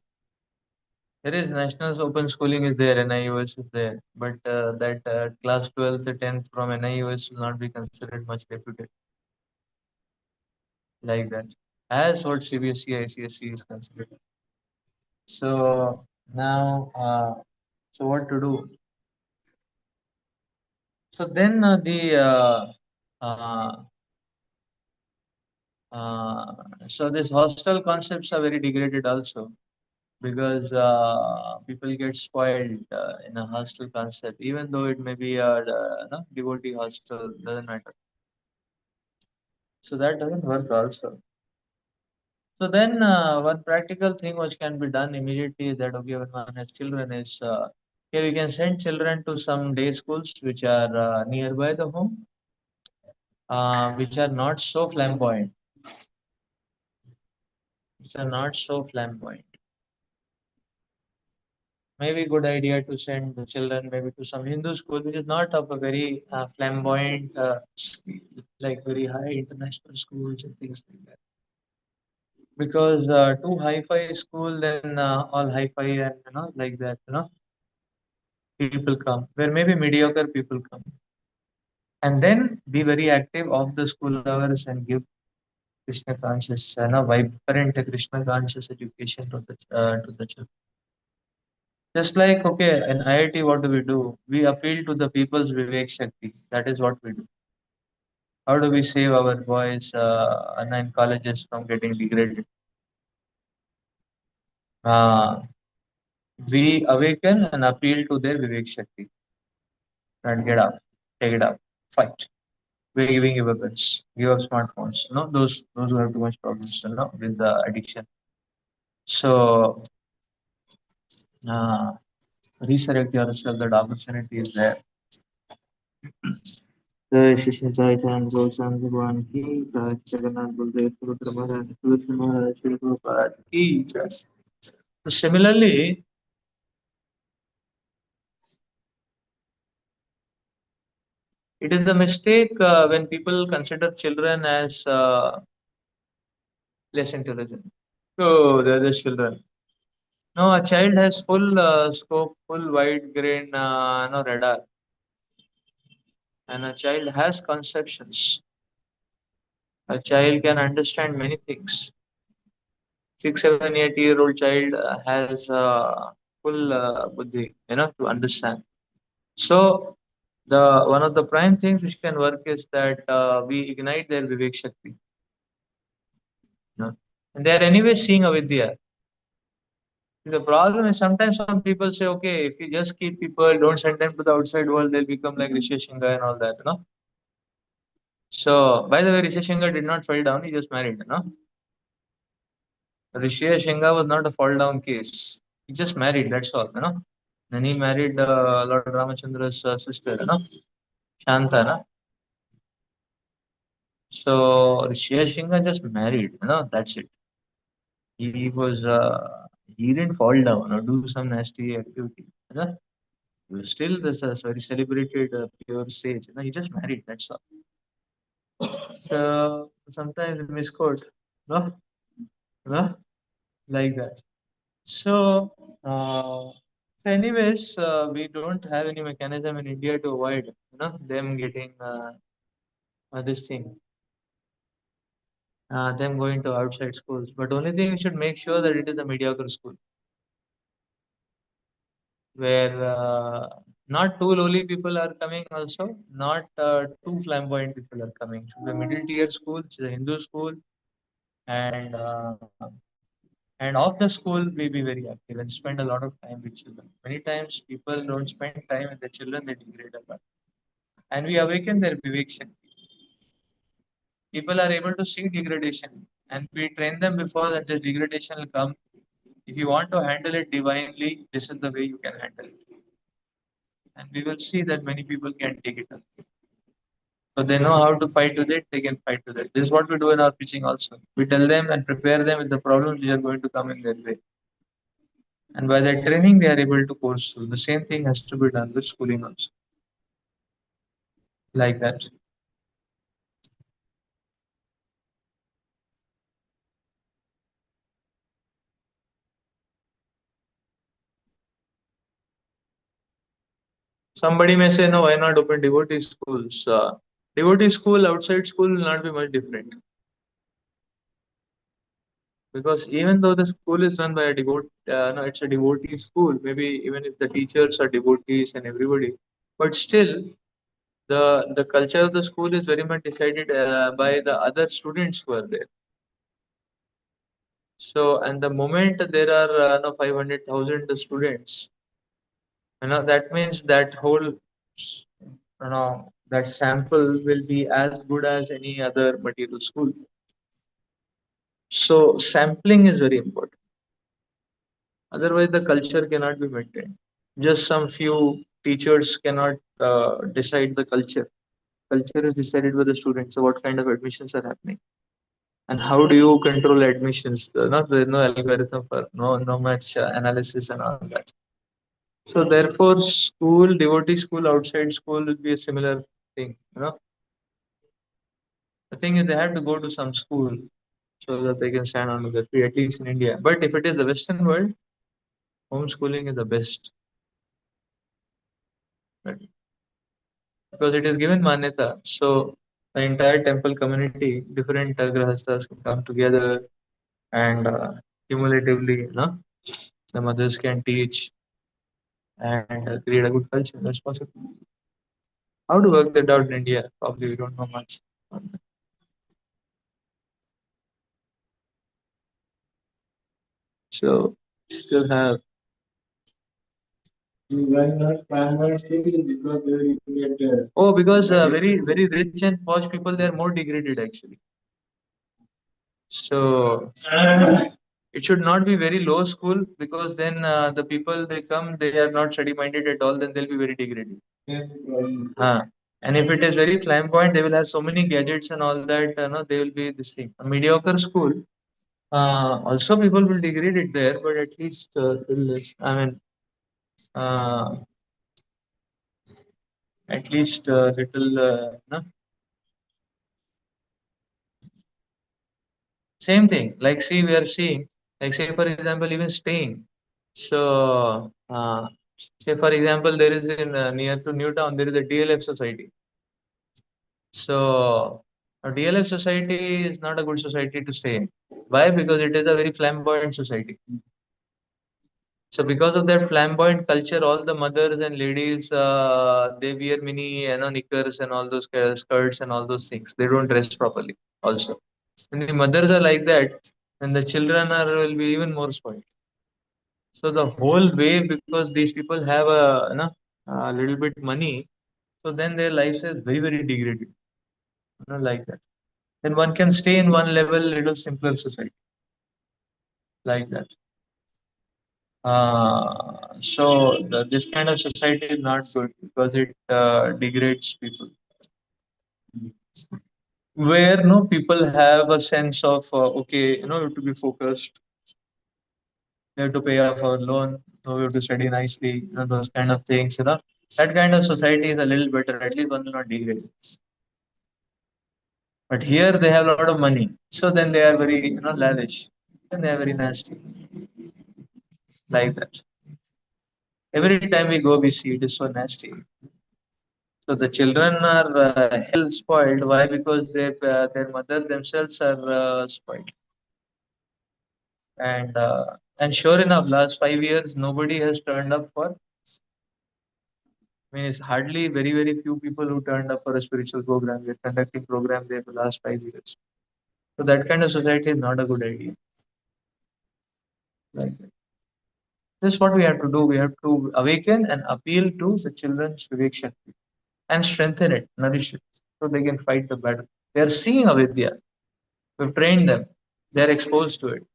There is national open schooling is there, NIUS is there, but that class 12th, 10th from NIUS will not be considered much reputed like that, as what CBSE, ICSE is considered. So now, so what to do? So then uh, uh, so these hostel concepts are very degraded also because people get spoiled in a hostel concept, even though it may be a no, devotee hostel, doesn't matter. So that doesn't work also. So then one practical thing which can be done immediately is that okay, when one has children is okay, we can send children to some day schools which are nearby the home, which are not so flamboyant, which are not so flamboyant. maybe good idea to send the children maybe to some Hindu school, which is not of a very flamboyant, like very high international schools and things like that. Because too hi-fi school, then all hi-fi and like that, people come where maybe mediocre people come, and then be very active off the school hours and give Krishna conscious, vibrant Krishna conscious education to the children. Just like, okay, in IIT, what do? We appeal to the people's Vivek Shakti. That is what we do. How do we save our boys in colleges from getting degraded? Uh, we awaken and appeal to their Vivek Shakti and get up, take it up, fight. We're giving you weapons, give up smartphones. Those who have too much problems, with the addiction. So uh, resurrect yourself. That opportunity is there. जय श्री कृष्ण चैतन्य गौतम भगवान की जय जगन्नाथ बलदेव सुभद्रा महाराज तुलसी महाराज श्री प्रभुपाद की जय. So similarly, it is a mistake when people consider children as less intelligent. Oh, they're just children. No, a child has full scope, full wide grain, no radar, and a child has conceptions. A child can understand many things. 6, 7, 8 year old child has full buddhi, to understand. So the one of the prime things which can work is that we ignite their Vivek Shakti. And they are anyway seeing avidya. The problem is sometimes some people say, okay, if you just keep people, don't send them to the outside world, they'll become like Rishi Shinga and all that. So, by the way, Rishi Shinga did not fall down, he just married. Rishi Shinga was not a fall down case. He just married, that's all. Then he married Lord Ramachandra's sister, Shanta. So, Rishi Shinga just married, that's it. He was, he didn't fall down or do some nasty activity. You know? He was still this very celebrated pure sage. He just married, that's all. So, sometimes we misquote, no? No? Like that. So, anyways, we don't have any mechanism in India to avoid, them getting this thing, them going to outside schools. But only thing we should make sure that it is a mediocre school where not too lowly people are coming, also not too flamboyant people are coming. Should be a middle tier school, which is a Hindu school, and and of the school we be very active and spend a lot of time with children. Many times people don't spend time with the children, they degrade a lot. And we awaken their Vivek Shakti. People are able to see degradation and we train them before that the degradation will come. If you want to handle it divinely, this is the way you can handle it. And we will see that many people can take it up. So they know how to fight with it, they can fight with it. This is what we do in our preaching also. We tell them and prepare them with the problems which are going to come in their way. And by that training, they are able to course through. The same thing has to be done with schooling also. Like that. Somebody may say, no, why not open devotee schools? Devotee school, outside school will not be much different. Because even though the school is run by a no, it's a devotee school, maybe even if the teachers are devotees and everybody, but still the culture of the school is very much decided by the other students who are there. So, and the moment there are 500,000 students, that means that whole, that sample will be as good as any other material school. So, sampling is very important. Otherwise, the culture cannot be maintained. Just some few teachers cannot decide the culture. Culture is decided by the students. So, what kind of admissions are happening? And how do you control admissions? There's no algorithm for no much analysis and all that. So therefore, school, devotee school, outside school will be a similar thing. The thing is they have to go to some school so that they can stand on their feet, at least in India. But if it is the Western world, homeschooling is the best. Right? Because it is given manyata. So the entire temple community, different grahasthas can come together and cumulatively, the mothers can teach and create a good culture. That's possible. How to work that out in India? Probably we don't know much. So still have. Why not farmers because they get oh, because very rich and posh people they are more degraded actually. So it should not be very low school because then the people they come they are not study minded at all. Then they'll be very degraded. Huh. And if it is very flamboyant, they will have so many gadgets and all that. No, they will be this thing. A mediocre school. Also, people will degrade it there, but at least I mean, uh, at least little. No? Same thing. Like, see, we are seeing. Like, say for example, even staying. So, say for example, there is in near to Newtown, there is a DLF society. So, a DLF society is not a good society to stay in. Why? Because it is a very flamboyant society. So because of that flamboyant culture, all the mothers and ladies they wear mini knickers and all those skirts and all those things. They don't dress properly. Also, when the mothers are like that, and the children are will be even more spoiled. So the whole way because these people have a little bit money, so then their lives is very degraded. Like that. Then one can stay in one level, little simpler society like that. So this kind of society is not good because it degrades people. Where no people have a sense of okay, you have to be focused, you have to pay off our loan, you have to study nicely, those kind of things. That kind of society is a little better. At least one will not degrade. But here they have a lot of money, so then they are very lavish, and they are very nasty like that. Every time we go, we see it is so nasty. So the children are hell spoiled. Why? Because their mothers themselves are spoiled. And sure enough, last 5 years nobody has turned up for. I mean, it's hardly very few people who turned up for a spiritual program. We're conducting program there for the last 5 years. So that kind of society is not a good idea. Like this is what we have to do. We have to awaken and appeal to the children's vivek shakti and strengthen it, nourish it, so they can fight the battle. They are seeing avidya. We've trained them. They are exposed to it.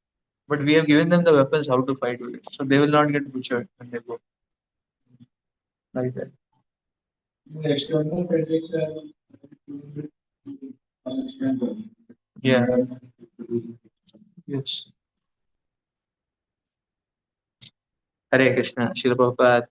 But we have given them the weapons how to fight with it. So they will not get butchered when they go like that. External critics are yeah. Yes. Hare Krishna. Shila Prabhupada.